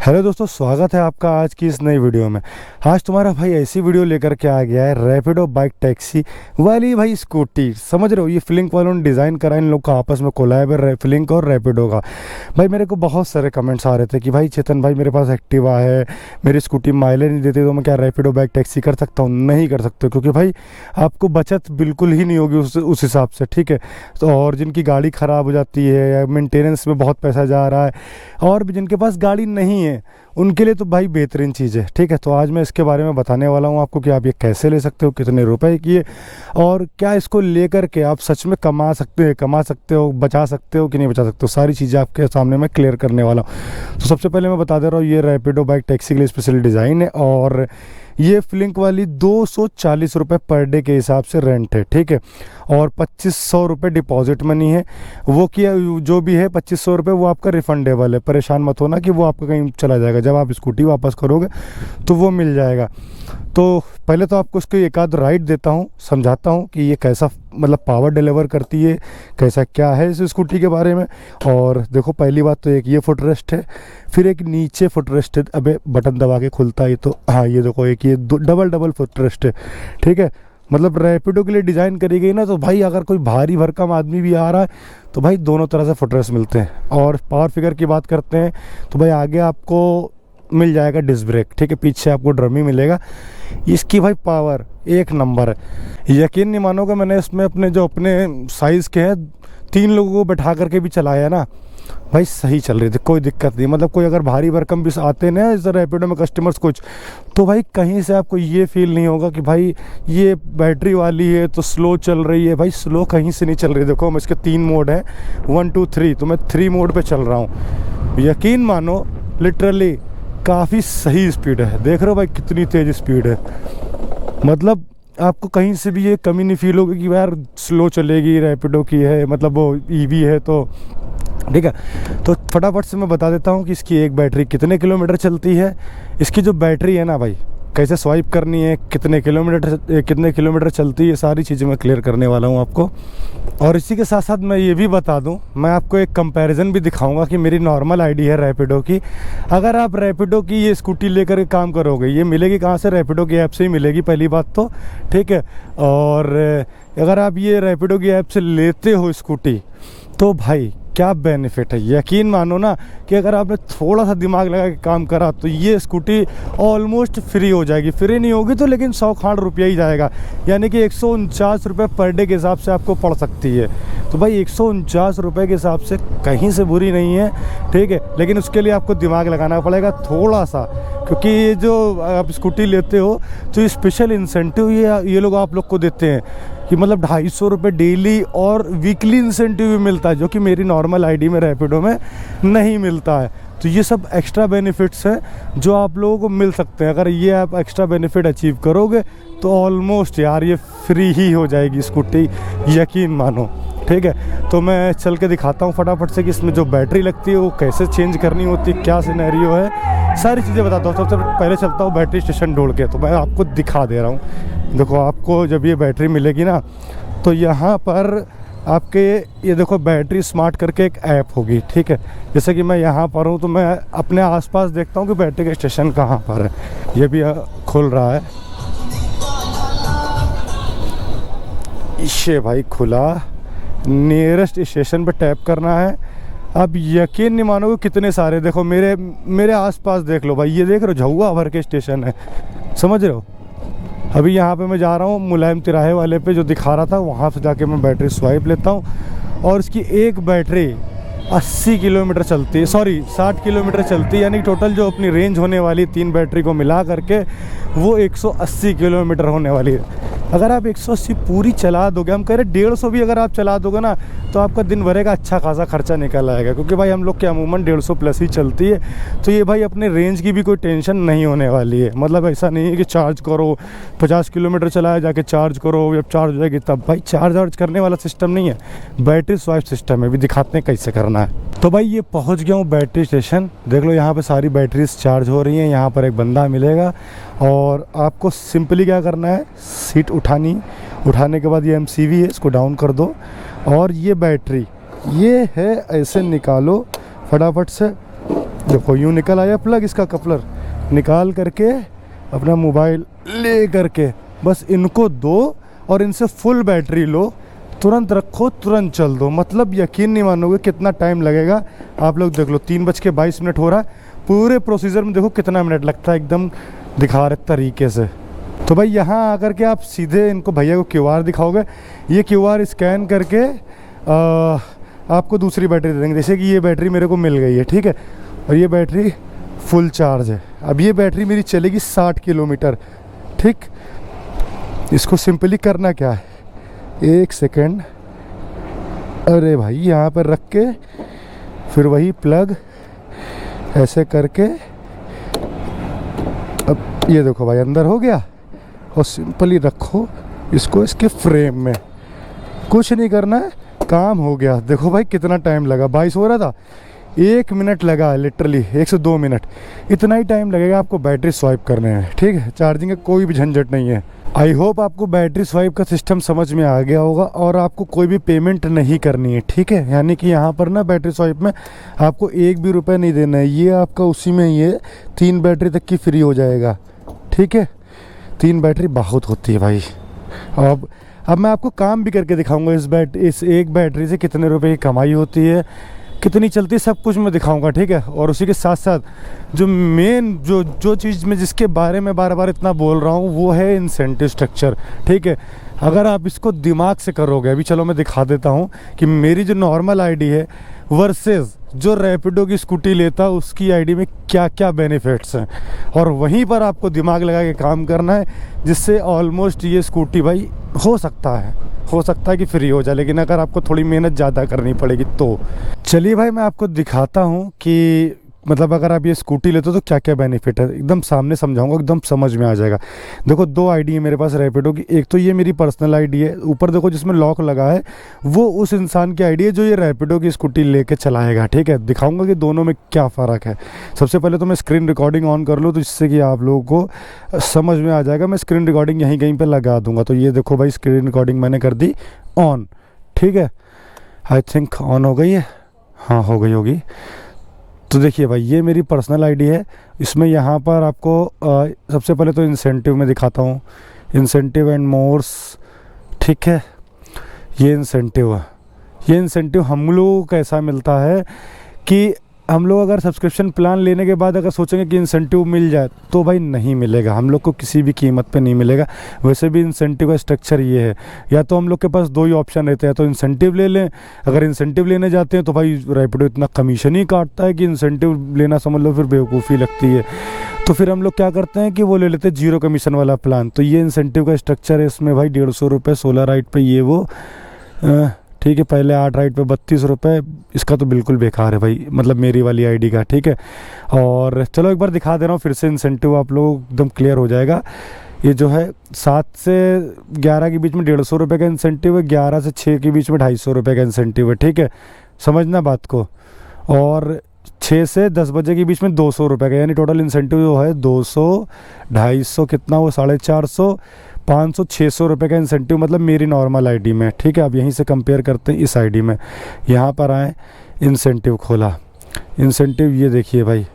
Hello दोस्तों, स्वागत है आपका आज की इस नई वीडियो में। आज तुम्हारा भाई ऐसी वीडियो लेकर के आ गया है रैपिडो बाइक टैक्सी वाली भाई स्कूटी। समझ रहे हो, ये फ्लिंक वालों ने डिज़ाइन करा, इन लोग का आपस में कोलैब है फ्लिंक और रैपिडो का। भाई मेरे को बहुत सारे कमेंट्स आ रहे थे कि भाई चेतन भाई मेरे पास एक्टिवा है, मेरी स्कूटी माइलेज नहीं देती, तो मैं क्या रैपिडो बाइक टैक्सी कर सकता हूँ? नहीं कर सकते, क्योंकि भाई आपको बचत बिल्कुल ही नहीं होगी उस हिसाब से, ठीक है। तो और जिनकी गाड़ी ख़राब हो जाती है या मेंटेनेंस में बहुत पैसा जा रहा है, और भी जिनके पास गाड़ी नहीं है उनके लिए तो भाई बेहतरीन चीज़ है, ठीक है। तो आज मैं इसके बारे में बताने वाला हूँ आपको कि आप ये कैसे ले सकते हो, कितने रुपए की है, और क्या इसको लेकर के आप सच में कमा सकते हो, बचा सकते हो कि नहीं बचा सकते हो। सारी चीज़ें आपके सामने मैं क्लियर करने वाला हूँ। तो सबसे पहले मैं बता दे रहा हूँ, ये रैपिडो बाइक टैक्सी के लिए स्पेशल डिज़ाइन है और ये फ्लिंक वाली 240 रुपये पर डे के हिसाब से रेंट है, ठीक है। और 2500 रुपये डिपॉजिट मनी है, वो किया जो भी है 2500 रुपये वो आपका रिफंडेबल है। परेशान मत होना कि वो आपका कहीं चला जाएगा, जब आप स्कूटी वापस करोगे तो वो मिल जाएगा। तो पहले तो आपको उसको एक आध राइड देता हूँ, समझाता हूँ कि ये कैसा मतलब पावर डिलीवर करती है, कैसा क्या है इस स्कूटी के बारे में। और देखो, पहली बात तो एक ये फुटरेस्ट है, फिर एक नीचे फुटरेस्ट है, अबे बटन दबा के खुलता है तो हाँ, ये देखो एक ये डबल फुटरेस्ट है, ठीक है। मतलब रैपिडो के लिए डिज़ाइन करी गई ना, तो भाई अगर कोई भारी भरकम आदमी भी आ रहा है तो भाई दोनों तरह से फुटरेस्ट मिलते हैं। और पावर फिगर की बात करते हैं तो भाई आगे आपको मिल जाएगा डिस्क ब्रेक, ठीक है, पीछे आपको ड्रम ही मिलेगा। इसकी भाई पावर एक नंबर है, यकीन नहीं मानोगे। मैंने इसमें अपने साइज़ के हैं 3 लोगों को बैठा करके भी चलाया ना, भाई सही चल रही थी, कोई दिक्कत नहीं। मतलब कोई अगर भारी भरकम भी आते ना इस रैपिडो में कस्टमर्स कुछ, तो भाई कहीं से आपको ये फील नहीं होगा कि भाई ये बैटरी वाली है तो स्लो चल रही है। भाई स्लो कहीं से नहीं चल रही। देखो, मैं इसके 3 मोड हैं, 1 2 3, तो मैं 3 मोड पे चल रहा हूँ। यकीन मानो लिटरली काफ़ी सही स्पीड है। देख रहे हो भाई कितनी तेज़ स्पीड है, मतलब आपको कहीं से भी ये कमी नहीं फील होगी कि यार स्लो चलेगी, रैपिडो की है, मतलब वो ईवी है तो ठीक है। तो फटाफट से मैं बता देता हूँ कि इसकी एक बैटरी कितने किलोमीटर चलती है। इसकी जो बैटरी है ना भाई, कैसे स्वाइप करनी है, कितने किलोमीटर चलती है, सारी चीज़ें मैं क्लियर करने वाला हूँ आपको। और इसी के साथ साथ मैं ये भी बता दूँ, मैं आपको एक कंपैरिजन भी दिखाऊंगा कि मेरी नॉर्मल आईडी है रैपिडो की। अगर आप रैपिडो की ये स्कूटी लेकर के काम करोगे, ये मिलेगी कहाँ से? रैपिडो की ऐप से ही मिलेगी, पहली बात तो, ठीक है। और अगर आप ये रैपिडो की ऐप से लेते हो स्कूटी तो भाई क्या बेनिफिट है, यकीन मानो ना कि अगर आपने थोड़ा सा दिमाग लगा के काम करा तो ये स्कूटी ऑलमोस्ट फ्री हो जाएगी। फ्री नहीं होगी तो लेकिन 100 खाड़ रुपया ही जाएगा, यानी कि 149 रुपये पर डे के हिसाब से आपको पड़ सकती है। तो भाई 149 रुपये के हिसाब से कहीं से बुरी नहीं है, ठीक है। लेकिन उसके लिए आपको दिमाग लगाना पड़ेगा थोड़ा सा, क्योंकि ये जो आप स्कूटी लेते हो तो स्पेशल इंसेंटिव ये लोग आप लोग को देते हैं कि मतलब 250 रुपये डेली और वीकली इंसेंटिव भी मिलता है, जो कि मेरी नॉर्मल आईडी में रैपिडो में नहीं मिलता है। तो ये सब एक्स्ट्रा बेनिफिट्स हैं जो आप लोगों को मिल सकते हैं। अगर ये आप एक्स्ट्रा बेनिफिट अचीव करोगे तो ऑलमोस्ट यार ये फ्री ही हो जाएगी स्कूटी, यकीन मानो, ठीक है। तो मैं चल के दिखाता हूँ फटाफट से कि इसमें जो बैटरी लगती है वो कैसे चेंज करनी होती है, क्या सिनेरियो है, सारी चीज़ें बताता हूँ। सबसे पहले चलता हूँ बैटरी स्टेशन ढूंढ के, तो मैं आपको दिखा दे रहा हूँ। देखो, आपको जब ये बैटरी मिलेगी ना तो यहाँ पर आपके ये देखो बैटरी स्मार्ट करके एक ऐप होगी, ठीक है। जैसे कि मैं यहाँ पर हूँ तो मैं अपने आसपास देखता हूँ कि बैटरी का स्टेशन कहाँ पर है। ये भी खुल रहा है, इसे भाई खुला, नियरेस्ट स्टेशन पे टैप करना है। अब यकीन नहीं मानोगे कितने सारे, देखो मेरे आसपास देख लो भाई, ये देख रहे हो झुआ भर के स्टेशन है, समझ रहे हो। अभी यहाँ पे मैं जा रहा हूँ मुलायम तिराहे वाले पे जो दिखा रहा था, वहाँ से जाके मैं बैटरी स्वाइप लेता हूँ। और इसकी एक बैटरी 80 किलोमीटर चलती है, सॉरी 60 किलोमीटर चलती है, यानी टोटल जो अपनी रेंज होने वाली 3 बैटरी को मिला करके वो 180 किलोमीटर होने वाली है। अगर आप 180 पूरी चला दोगे, हम कह रहे 150 भी अगर आप चला दोगे ना तो आपका दिन भरे का अच्छा खासा खर्चा निकल आएगा, क्योंकि भाई हम लोग के अमूमन 150 प्लस ही चलती है। तो ये भाई अपने रेंज की भी कोई टेंशन नहीं होने वाली है। मतलब ऐसा नहीं है कि चार्ज करो 50 किलोमीटर चलाया जाके चार्ज करो, जब चार्ज हो जाएगी तब, भाई चार्ज करने वाला सिस्टम नहीं है, बैटरी स्वाइप सिस्टम है। भी दिखाते हैं कैसे करना है। तो भाई ये पहुंच गया हूँ बैटरी स्टेशन, देख लो यहाँ पे सारी बैटरीज चार्ज हो रही हैं। यहाँ पर एक बंदा मिलेगा और आपको सिंपली क्या करना है, सीट उठाने के बाद ये MCV है, इसको डाउन कर दो। और ये बैटरी ये है, ऐसे निकालो फटाफट से, देखो यूँ निकल आया प्लग, इसका कपलर निकाल करके अपना मोबाइल ले करके बस इनको दो और इनसे फुल बैटरी लो, तुरंत रखो, तुरंत चल दो। मतलब यकीन नहीं मानोगे कितना टाइम लगेगा। आप लोग देख लो 3:22 हो रहा है। पूरे प्रोसीजर में देखो कितना मिनट लगता है, एकदम दिखा रहे तरीके से। तो भाई यहाँ आकर के आप सीधे इनको भैया को QR दिखाओगे, ये QR स्कैन करके आपको दूसरी बैटरी दे देंगे। जैसे कि ये बैटरी मेरे को मिल गई है, ठीक है, और ये बैटरी फुल चार्ज है। अब ये बैटरी मेरी चलेगी 60 किलोमीटर, ठीक। इसको सिंपली करना क्या है, 1 सेकेंड, अरे भाई यहाँ पर रख के फिर वही प्लग ऐसे करके, अब ये देखो भाई अंदर हो गया, और सिंपली रखो इसको इसके फ्रेम में, कुछ नहीं करना है, काम हो गया। देखो भाई कितना टाइम लगा, 22 हो रहा था, 1 मिनट लगा, लिटरली 1 से 2 मिनट, इतना ही टाइम लगेगा आपको बैटरी स्वाइप करने में, ठीक है। चार्जिंग का कोई भी झंझट नहीं है। आई होप आपको बैटरी स्वाइप का सिस्टम समझ में आ गया होगा और आपको कोई भी पेमेंट नहीं करनी है, ठीक है। यानी कि यहाँ पर ना बैटरी स्वाइप में आपको 1 भी रुपये नहीं देना है, ये आपका उसी में ये 3 बैटरी तक की फ्री हो जाएगा, ठीक है। 3 बैटरी बहुत होती है भाई। अब मैं आपको काम भी करके दिखाऊंगा, इस एक बैटरी से कितने रुपए की कमाई होती है, कितनी चलती है, सब कुछ मैं दिखाऊंगा, ठीक है। और उसी के साथ साथ जो मेन जो चीज़ मैं जिसके बारे में बार बार इतना बोल रहा हूँ वो है इंसेंटिव स्ट्रक्चर, ठीक है। अगर आप इसको दिमाग से करोगे, अभी चलो मैं दिखा देता हूँ कि मेरी जो नॉर्मल आईडी है वर्सेस जो रैपिडो की स्कूटी लेता उसकी आईडी में क्या क्या बेनिफिट्स हैं, और वहीं पर आपको दिमाग लगा के काम करना है, जिससे ऑलमोस्ट ये स्कूटी भाई हो सकता है कि फ्री हो जाए, लेकिन अगर आपको थोड़ी मेहनत ज़्यादा करनी पड़ेगी तो। चलिए भाई मैं आपको दिखाता हूँ कि मतलब अगर आप ये स्कूटी लेते हो तो क्या क्या बेनिफिट है, एकदम सामने समझाऊंगा, एकदम समझ में आ जाएगा। देखो 2 आईडी है मेरे पास रैपिडो की, एक तो ये मेरी पर्सनल आईडी है, ऊपर देखो जिसमें लॉक लगा है वो उस इंसान की आईडी है जो ये रैपिडो की स्कूटी लेके चलाएगा, ठीक है। दिखाऊंगा कि दोनों में क्या फ़र्क है। सबसे पहले तो मैं स्क्रीन रिकॉर्डिंग ऑन कर लूँ तो जिससे कि आप लोगों को समझ में आ जाएगा। मैं स्क्रीन रिकॉर्डिंग यहीं कहीं पर लगा दूँगा। तो ये देखो भाई स्क्रीन रिकॉर्डिंग मैंने कर दी ऑन, ठीक है। आई थिंक ऑन हो गई है, हाँ हो गई होगी। तो देखिए भाई ये मेरी पर्सनल आईडी है, इसमें यहाँ पर आपको सबसे पहले तो इंसेंटिव में दिखाता हूँ, इंसेंटिव एंड मोर्स, ठीक है। ये इंसेंटिव है, ये इंसेंटिव हम लोगों को कैसा मिलता है कि हम लोग अगर सब्सक्रिप्शन प्लान लेने के बाद अगर सोचेंगे कि इंसेंटिव मिल जाए तो भाई नहीं मिलेगा, हम लोग को किसी भी कीमत पे नहीं मिलेगा। वैसे भी इंसेंटिव का स्ट्रक्चर ये है, या तो हम लोग के पास 2 ही ऑप्शन रहते हैं, तो इंसेंटिव ले लें। अगर इंसेंटिव लेने जाते हैं तो भाई रैपिडो इतना कमीशन ही काटता है कि इंसेंटिव लेना समझ लो फिर बेवकूफ़ी लगती है। तो फिर हम लोग क्या करते हैं कि वो ले लेते हैं 0 कमीशन वाला प्लान। तो ये इंसेंटिव का स्ट्रक्चर है, इसमें भाई 150 रुपये 16 राइड पे ये वो, ठीक है। पहले 8 राइड पे 32 रुपये, इसका तो बिल्कुल बेकार है भाई, मतलब मेरी वाली आईडी का, ठीक है। और चलो एक बार दिखा दे रहा हूँ फिर से इंसेंटिव, आप लोग एकदम क्लियर हो जाएगा। ये जो है 7 से 11 के बीच में 150 रुपये का इंसेंटिव है, 11 से 6 के बीच में 250 रुपये का इंसेंटिव है, ठीक है, समझना बात को। और 6 से 10 बजे के बीच में 200 रुपये का, यानी टोटल इंसेंटिव जो है 200, 250 कितना वो 450, 500, 600 रुपये का इंसेंटिव, मतलब मेरी नॉर्मल आईडी में, ठीक है। अब यहीं से कंपेयर करते हैं इस आईडी में। यहाँ पर आए, इंसेंटिव खोला, इंसेंटिव ये देखिए भाई,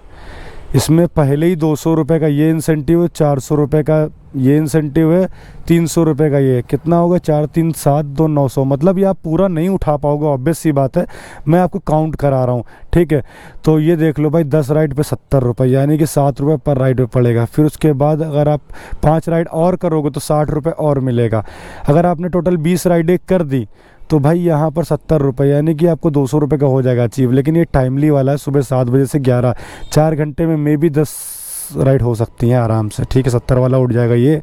इसमें पहले ही 200 रुपये का ये इंसेंटिव है, 400 रुपये का ये इंसेंटिव है, 300 रुपये का ये, कितना होगा 4 3 7 2 900, मतलब ये आप पूरा नहीं उठा पाओगे, ऑब्वियस सी बात है, मैं आपको काउंट करा रहा हूँ, ठीक है। तो ये देख लो भाई 10 राइड पे 70 रुपये, यानी कि 7 रुपये पर राइड पे पड़ेगा। फिर उसके बाद अगर आप 5 राइड और करोगे तो 60 रुपये और मिलेगा। अगर आपने टोटल 20 राइडें कर दी तो भाई यहाँ पर 70 रुपये, यानी कि आपको 200 रुपये का हो जाएगा अचीव। लेकिन ये टाइमली वाला है, सुबह 7 बजे से 11, 4 घंटे में मे भी 10 राइड हो सकती हैं आराम से, ठीक है। 70 वाला उठ जाएगा ये।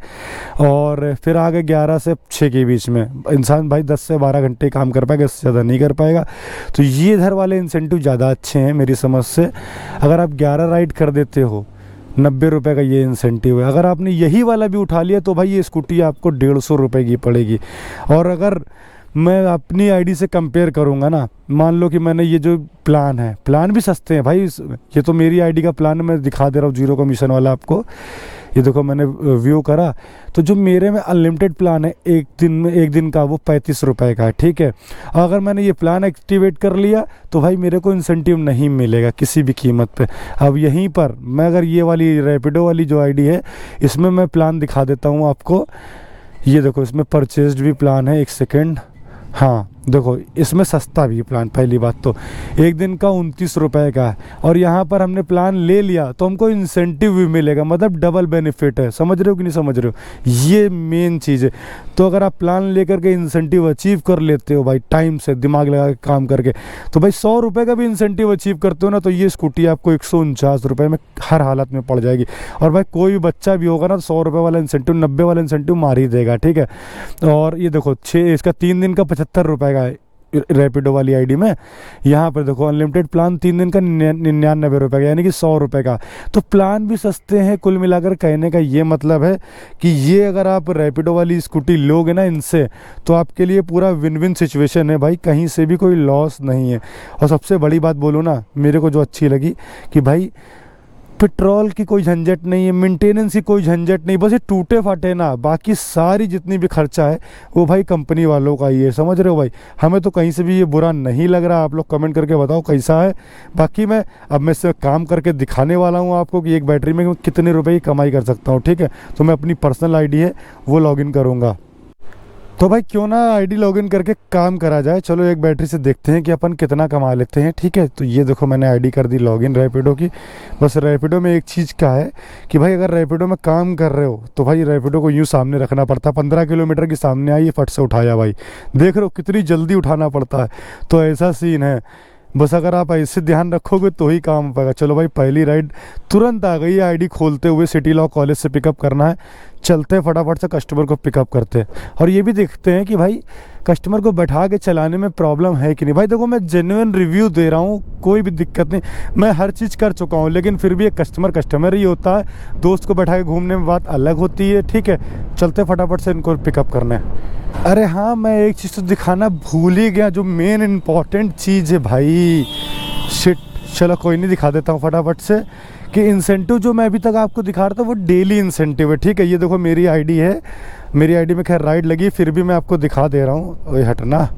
और फिर आगे 11 से 6 के बीच में इंसान भाई 10 से 12 घंटे काम कर पाएगा, इससे ज़्यादा नहीं कर पाएगा। तो ये इधर वाले इंसेंटिव ज़्यादा अच्छे हैं मेरी समझ से। अगर आप 11 राइड कर देते हो 90 रुपये का ये इंसेंटिव है। अगर आपने यही वाला भी उठा लिया तो भाई ये स्कूटी आपको 150 रुपये की पड़ेगी। और अगर मैं अपनी आईडी से कंपेयर करूंगा ना, मान लो कि मैंने ये जो प्लान है, प्लान भी सस्ते हैं भाई, ये तो मेरी आईडी का प्लान मैं दिखा दे रहा हूँ 0 कमीशन वाला आपको। ये देखो मैंने व्यू करा, तो जो मेरे में अनलिमिटेड प्लान है एक दिन का, वो 35 रुपये का है, ठीक है। अगर मैंने ये प्लान एक्टिवेट कर लिया तो भाई मेरे को इंसेंटिव नहीं मिलेगा किसी भी कीमत पे। अब यहीं पर मैं अगर ये वाली रैपिडो वाली जो आईडी है, इसमें मैं प्लान दिखा देता हूँ आपको। ये देखो इसमें परचेज्ड भी प्लान है, एक सेकेंड, हाँ देखो इसमें सस्ता भी प्लान, पहली बात तो एक दिन का 29 रुपये का है, और यहाँ पर हमने प्लान ले लिया तो हमको इंसेंटिव भी मिलेगा, मतलब डबल बेनिफिट है। समझ रहे हो कि नहीं समझ रहे हो, ये मेन चीज़ है। तो अगर आप प्लान लेकर के इंसेंटिव अचीव कर लेते हो भाई, टाइम से दिमाग लगा के काम करके, तो भाई 100 रुपये का भी इंसेंटिव अचीव करते हो ना, तो ये स्कूटी आपको 149 रुपये में हर हालत में पड़ जाएगी। और भाई कोई भी बच्चा भी होगा ना, तो 100 रुपये वाला इंसेंटिव 90 वाला इंसेंटिव मार ही देगा, ठीक है। और ये देखो इसका 3 दिन का 75 रुपये का है रैपिडो वाली आईडी में। यहाँ पर देखो अनलिमिटेड प्लान 3 दिन का 99 रुपये का, यानी कि 100 रुपये का। तो प्लान भी सस्ते हैं कुल मिलाकर। कहने का ये मतलब है कि ये अगर आप रैपिडो वाली स्कूटी लोगे ना इनसे, तो आपके लिए पूरा विन विन सिचुएशन है भाई, कहीं से भी कोई लॉस नहीं है। और सबसे बड़ी बात बोलो ना, मेरे को जो अच्छी लगी कि भाई पेट्रोल की कोई झंझट नहीं है, मेंटेनेंस की कोई झंझट नहीं, बस ये टूटे फाटे ना, बाकी सारी जितनी भी खर्चा है वो भाई कंपनी वालों का ही है। समझ रहे हो भाई, हमें तो कहीं से भी ये बुरा नहीं लग रहा। आप लोग कमेंट करके बताओ कैसा है। बाकी मैं इससे काम करके दिखाने वाला हूँ आपको कि एक बैटरी में कितने रुपए की कमाई कर सकता हूँ, ठीक है। तो मैं अपनी पर्सनल आईडी है वो लॉगिन करूँगा। तो भाई क्यों ना आईडी लॉगिन करके काम करा जाए। चलो एक बैटरी से देखते हैं कि अपन कितना कमा लेते हैं, ठीक है। तो ये देखो मैंने आईडी कर दी लॉगिन रैपिडो की। बस रैपिडो में एक चीज़ क्या है कि भाई अगर रैपिडो में काम कर रहे हो तो भाई रैपिडो को यूँ सामने रखना पड़ता है। 15 किलोमीटर की सामने आई, फट से उठाया भाई, देख रहे हो कितनी जल्दी उठाना पड़ता है। तो ऐसा सीन है, बस अगर आप ऐसे ध्यान रखोगे तो ही काम हो पाएगा। चलो भाई पहली राइड तुरंत आ गई है। आईडी खोलते हुए सिटी लॉ कॉलेज से पिकअप करना है, चलते फटाफट से कस्टमर को पिकअप करते हैं। और ये भी देखते हैं कि भाई कस्टमर को बैठा के चलाने में प्रॉब्लम है कि नहीं। भाई देखो मैं जेन्युइन रिव्यू दे रहा हूँ, कोई भी दिक्कत नहीं, मैं हर चीज़ कर चुका हूँ, लेकिन फिर भी एक कस्टमर ही होता है। दोस्त को बैठा के घूमने में बात अलग होती है, ठीक है। चलते फटाफट से इनको पिकअप करना है। अरे हाँ, मैं एक चीज़ तो दिखाना भूल ही गया, जो मेन इम्पॉर्टेंट चीज़ है भाई। शिट, चलो कोई नहीं, दिखा देता हूँ फटाफट से कि इंसेंटिव जो मैं अभी तक आपको दिखा रहा था वो डेली इंसेंटिव है, ठीक है। ये देखो मेरी आईडी है, मेरी आईडी में खैर राइड लगी, फिर भी मैं आपको दिखा दे रहा हूँ। ओए हटना,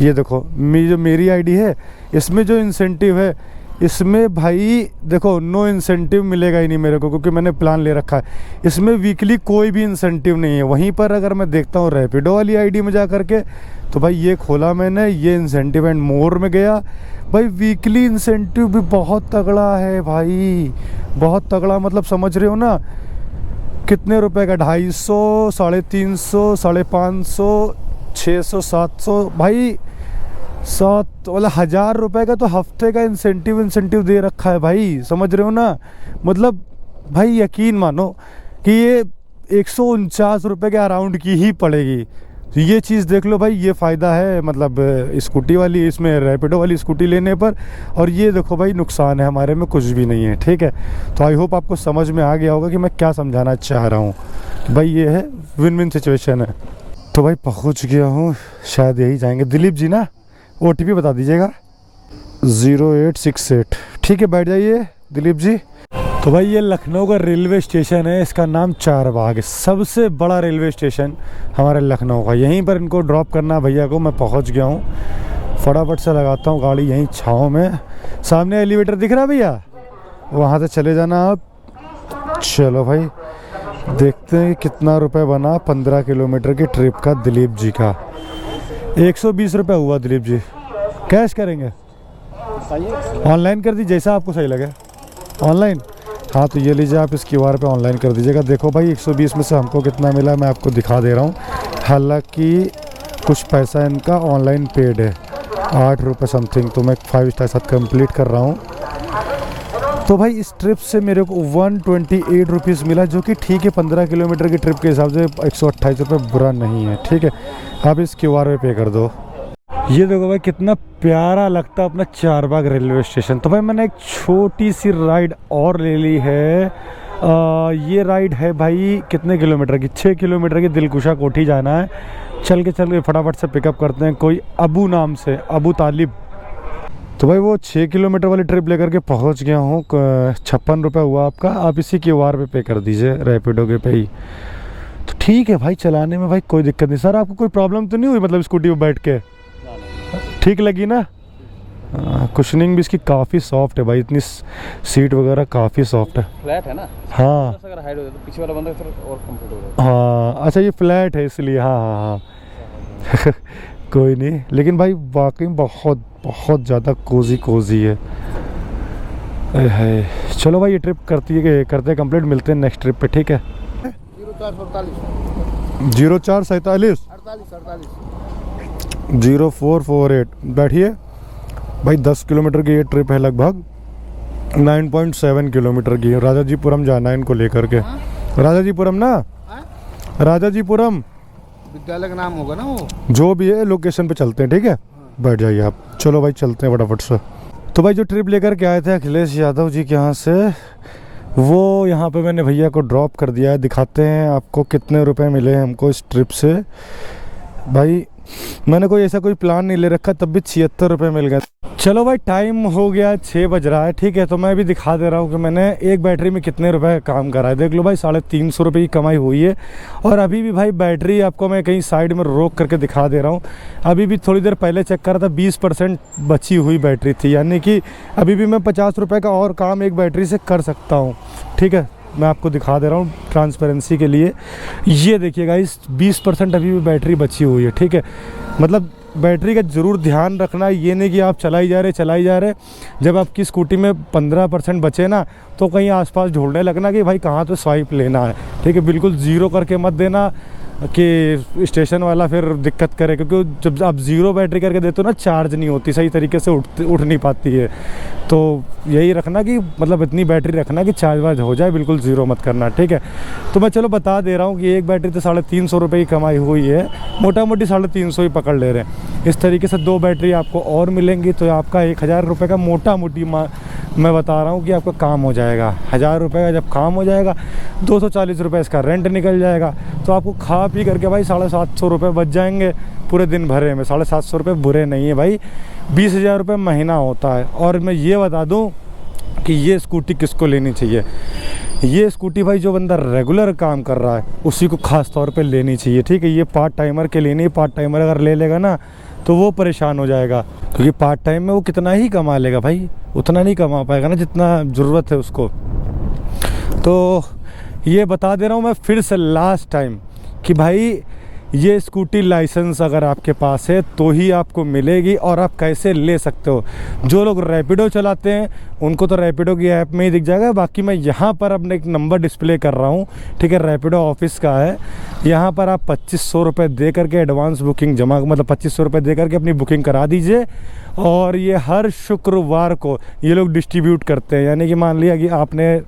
ये देखो जो मेरी आईडी है इसमें जो इंसेंटिव है, इसमें भाई देखो नो इंसेंटिव मिलेगा ही नहीं मेरे को, क्योंकि मैंने प्लान ले रखा है। इसमें वीकली कोई भी इंसेंटिव नहीं है। वहीं पर अगर मैं देखता हूँ रैपिडो वाली आईडी में जा करके, तो भाई ये खोला मैंने, ये इंसेंटिव एंड मोर में गया भाई, वीकली इंसेंटिव भी बहुत तगड़ा है भाई, बहुत तगड़ा। मतलब समझ रहे हो ना, कितने रुपए का, 250, 350, 550, 600, 700 भाई, 1000 रुपये का तो हफ्ते का इंसेंटिव दे रखा है भाई। समझ रहे हो ना, मतलब भाई यकीन मानो कि ये 149 रुपये के अराउंड की ही पड़ेगी। तो ये चीज़ देख लो भाई, ये फ़ायदा है मतलब स्कूटी वाली, इसमें रैपिडो वाली स्कूटी लेने पर। और ये देखो भाई नुकसान है, हमारे में कुछ भी नहीं है, ठीक है। तो आई होप आपको समझ में आ गया होगा कि मैं क्या समझाना चाह रहा हूँ। भाई ये है विन विन सिचुएशन है। तो भाई पहुँच गया हूँ, शायद यही जाएंगे। दिलीप जी ना, OTP बता दीजिएगा 0868, ठीक है। बैठ जाइए दिलीप जी। तो भाई ये लखनऊ का रेलवे स्टेशन है, इसका नाम चारबाग है, सबसे बड़ा रेलवे स्टेशन हमारे लखनऊ का। यहीं पर इनको ड्रॉप करना भैया को। मैं पहुंच गया हूं, फटाफट से लगाता हूं गाड़ी यहीं छाँव में। सामने एलिवेटर दिख रहा है भैया, वहां से चले जाना आप। चलो भाई देखते हैं कितना रुपये बना 15 किलोमीटर की ट्रिप का दिलीप जी का। 120 रुपये हुआ दिलीप जी। कैश करेंगे, ऑनलाइन कर दी, जैसा आपको सही लगे। ऑनलाइन, हाँ तो ये लीजिए आप, इस QR पे ऑनलाइन कर दीजिएगा। देखो भाई 120 में से हमको कितना मिला मैं आपको दिखा दे रहा हूँ। हालांकि कुछ पैसा इनका ऑनलाइन पेड है, 8 रुपये समथिंग। तो मैं 5 स्टार साथ कंप्लीट कर रहा हूँ। तो भाई इस ट्रिप से मेरे को 128 रुपीज़ मिला, जो कि ठीक है, 15 किलोमीटर की ट्रिप के हिसाब से 128 रुपये बुरा नहीं है, ठीक है। आप इस QR पे पे कर दो। ये देखो भाई कितना प्यारा लगता है अपना चारबाग रेलवे स्टेशन। तो भाई मैंने एक छोटी सी राइड और ले ली है। ये राइड है भाई कितने किलोमीटर की, 6 किलोमीटर की। दिलकुशा कोठी जाना है, चल के फटाफट से पिकअप करते हैं। कोई अबू नाम से, अबू तालिब। तो भाई वो 6 किलोमीटर वाली ट्रिप लेकर के पहुंच गया हूँ। 56 रुपये हुआ आपका, आप इसी क्यूआर पे कर दीजिए, रैपिडो के पे ही। तो ठीक है भाई, चलाने में भाई कोई दिक्कत नहीं। सर आपको कोई प्रॉब्लम तो नहीं हुई मतलब स्कूटी पर बैठ के? ठीक लगी ना? कुशनिंग भी इसकी काफ़ी सॉफ्ट है भाई, इतनी सीट वगैरह काफ़ी सॉफ्ट है। फ्लैट है ना? हाँ अगर हाइट हो जाए तो पीछे वाला बंदा और कंफर्ट हो जाए। हाँ अच्छा, ये फ्लैट है इसलिए। हाँ हाँ हाँ कोई नहीं, लेकिन भाई वाकई बहुत बहुत ज़्यादा कोजी है। चलो भाई ये ट्रिप करते कंप्लीट, मिलते हैं नेक्स्ट ट्रिप पे, ठीक है? 0447 0448 बैठिए भाई। 10 किलोमीटर की ये ट्रिप है, लगभग 9.7 किलोमीटर की। राजाजीपुरम जाना है इनको लेकर के। राजाजीपुरम ना, राजाजीपुरम विद्यालय का नाम होगा ना वो, जो भी है लोकेशन पे चलते हैं, ठीक है? बैठ जाइए आप। चलो भाई चलते हैं फटाफट से। तो भाई जो ट्रिप लेकर के आए थे अखिलेश यादव जी के यहाँ से, वो यहाँ पे मैंने भैया को ड्रॉप कर दिया है। दिखाते हैं आपको कितने रुपए मिले हमको इस ट्रिप से। भाई मैंने कोई ऐसा कोई प्लान नहीं ले रखा, तब भी 76 रुपये मिल गए। चलो भाई टाइम हो गया, 6 बज रहा है, ठीक है? तो मैं भी दिखा दे रहा हूँ कि मैंने एक बैटरी में कितने रुपए काम करा है। देख लो भाई, 350 रुपये की कमाई हुई है। और अभी भी भाई बैटरी आपको मैं कहीं साइड में रोक करके दिखा दे रहा हूँ। अभी भी थोड़ी देर पहले चेक करा था, 20% बची हुई बैटरी थी, यानी कि अभी भी मैं 50 रुपये का और काम एक बैटरी से कर सकता हूँ, ठीक है? मैं आपको दिखा दे रहा हूँ ट्रांसपेरेंसी के लिए। ये देखिएगा, इस 20% अभी भी बैटरी बची हुई है, ठीक है? मतलब बैटरी का ज़रूर ध्यान रखना, ये नहीं कि आप चलाई जा रहे। जब आपकी स्कूटी में 15% बचे ना, तो कहीं आसपास ढूंढने लगना कि भाई कहाँ तो स्वाइप लेना है, ठीक है? बिल्कुल ज़ीरो करके मत देना कि स्टेशन वाला फिर दिक्कत करे, क्योंकि जब आप ज़ीरो बैटरी करके देते हो ना, चार्ज नहीं होती सही तरीके से, उठ नहीं पाती है। तो यही रखना कि मतलब इतनी बैटरी रखना कि चार्ज वार्ज हो जाए, बिल्कुल ज़ीरो मत करना, ठीक है? तो मैं चलो बता दे रहा हूँ कि एक बैटरी तो 350 रुपये की कमाई हुई है, मोटा मोटी 350 ही पकड़ ले रहे हैं। इस तरीके से 2 बैटरी आपको और मिलेंगी, तो आपका 1000 रुपये का मोटा मोटी मैं बता रहा हूँ कि आपका काम हो जाएगा। 1000 रुपये का जब काम हो जाएगा, 240 रुपये इसका रेंट निकल जाएगा। तो आपको खा पी करके भाई 750 रुपये बच जाएंगे पूरे दिन भरे में। 750 रुपये बुरे नहीं है भाई, 20,000 रुपये महीना होता है। और मैं ये बता दूं कि ये स्कूटी किसको लेनी चाहिए। ये स्कूटी भाई जो बंदा रेगुलर काम कर रहा है उसी को ख़ास तौर पे लेनी चाहिए, ठीक है? ये पार्ट टाइमर के लिए नहीं। पार्ट टाइमर अगर ले लेगा ना तो वो परेशान हो जाएगा, क्योंकि पार्ट टाइम में वो कितना ही कमा लेगा भाई, उतना नहीं कमा पाएगा ना जितना ज़रूरत है उसको। तो ये बता दे रहा हूँ मैं फिर से लास्ट टाइम कि भाई ये स्कूटी लाइसेंस अगर आपके पास है तो ही आपको मिलेगी, और आप कैसे ले सकते हो। जो लोग रैपिडो चलाते हैं उनको तो रैपिडो की ऐप में ही दिख जाएगा। बाकी मैं यहाँ पर अपने एक नंबर डिस्प्ले कर रहा हूँ, ठीक है? रैपिडो ऑफिस का है। यहाँ पर आप 2500 रुपये दे करके एडवांस बुकिंग मतलब 2500 रुपये दे करके अपनी बुकिंग करा दीजिए। और ये हर शुक्रवार को ये लोग डिस्ट्रीब्यूट करते हैं, यानी कि मान लिया कि आपने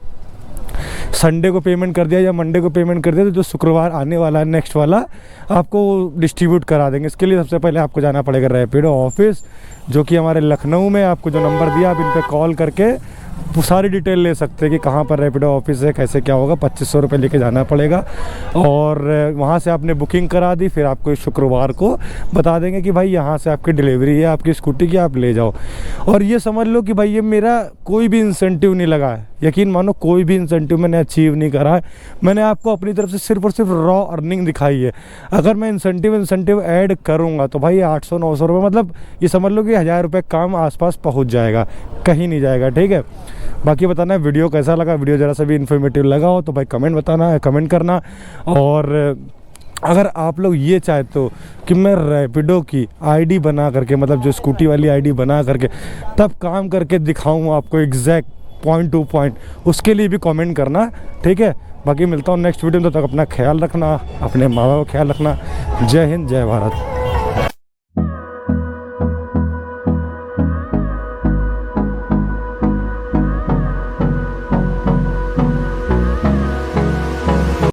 संडे को पेमेंट कर दिया या मंडे को पेमेंट कर दिया, तो जो शुक्रवार आने वाला है नेक्स्ट वाला आपको डिस्ट्रीब्यूट करा देंगे। इसके लिए सबसे पहले आपको जाना पड़ेगा रैपिडो ऑफिस, जो कि हमारे लखनऊ में। आपको जो नंबर दिया आप इन पर कॉल करके सारी डिटेल ले सकते हैं कि कहाँ पर रैपिडो ऑफिस है, कैसे क्या होगा। 2500 रुपये लेके जाना पड़ेगा, और वहाँ से आपने बुकिंग करा दी, फिर आपको शुक्रवार को बता देंगे कि भाई यहाँ से आपकी डिलीवरी है आपकी स्कूटी की, आप ले जाओ। और ये समझ लो कि भाई ये मेरा कोई भी इंसेंटिव नहीं लगा है, यकीन मानो कोई भी इंसेंटिव मैंने अचीव नहीं करा है। मैंने आपको अपनी तरफ से सिर्फ और सिर्फ रॉ अर्निंग दिखाई है। अगर मैं इंसेंटिव ऐड करूँगा तो भाई 800-900 रुपये, मतलब ये समझ लो कि 1000 रुपये काम आसपास पहुँच जाएगा, कहीं नहीं जाएगा, ठीक है? बाकी बताना वीडियो कैसा लगा। वीडियो ज़रा सा भी इन्फॉर्मेटिव लगा हो तो भाई कमेंट करना। और अगर आप लोग ये चाहते हो कि मैं रैपिडो की आईडी बना करके, मतलब जो स्कूटी वाली आईडी बना करके तब काम करके दिखाऊँ आपको एग्जैक्ट पॉइंट टू पॉइंट, उसके लिए भी कमेंट करना, ठीक है? बाकी मिलता हूँ नेक्स्ट वीडियो में, तब तक अपना ख्याल रखना, अपने माँ बाप का ख्याल रखना। जय हिंद, जय भारत।